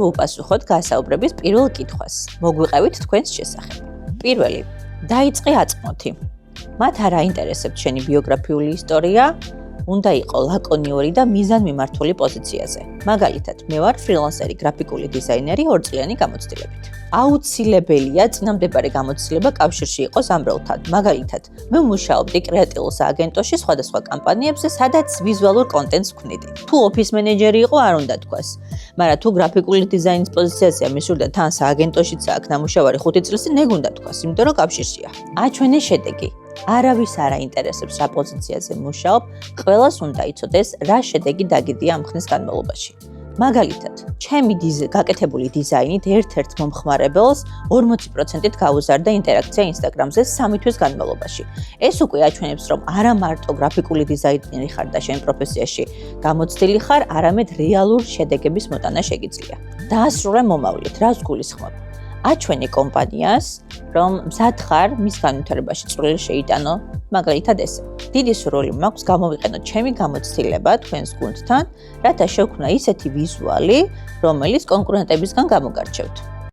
ვუპასუხოთ გასაუბრების პირველ კითხვას. მოგვიყევით თქვენს შესახებ. პირველი, დაიწყე აწმოთი. მათ არ აინტერესებთ შენი ბიოგრაფიული ისტორია, უნდა იყო ლაკონიური და მიზანმიმართული პოზიციაზე. მაგალითად, მე ვარ ფრილანსერი, გრაფიკული დიზაინერი 2 წლიანი გამოცდილებით. აუცილებელია წინამდებარე გამოცდილება კავშირში იყოს ამ როლთან. მაგალითად, მე მუშაობდი კრეატიულ სააგენტოში სხვადასხვა კამპანიებზე, სადაც ვიზუალურ კონტენტს ვქმნიდი. თუ ოფის მენეჯერი იყო, არ უნდა თქვას. მაგრამ თუ გრაფიკული დიზაინის პოზიციაზეა მისურდა თან სააგენტოშიც აქვს ნამუშევარი 5 წელიწადში, ნეგ უნდა თქვას, იმიტომ რომ კავშირშია. აჩვენე შედეგი. არავის არ აინტერესებს რა პოზიციაზე მუშაობ, ყველას უნდა იცოდეს რა შედეგი დაგიდია ამ ხნის განმავლობაში. მაგალითად, ჩემი გაკეთებული დიზაინით ერთ-ერთ მომხმარებელს 40%-ით გაუზარდა ინტერაქცია Instagram-ზე 3 თვის განმავლობაში. ეს უკვე აჩვენებს, რომ არა მარტო გრაფიკული დიზაინერი ხარ და შენ პროფესიაში გამოცდილი ხარ, არამედ რეალურ შედეგების მოტანა შეგიძლია. დაასრულე მომავლით, რას გულისხმობ? აჩვენე კომპანიას, რომ მზად ხარ მის განვითარებაში წვლილი შეიტანო, მაგალითად ესე. დიდი სურვილი მაქვს გამოვიყენოთ ჩემი გამოცდილება თქვენს გუნდთან, რათა შევქმნა ისეთი ვიზუალი, რომელიც კონკურენტებისგან გამოგარჩევთ.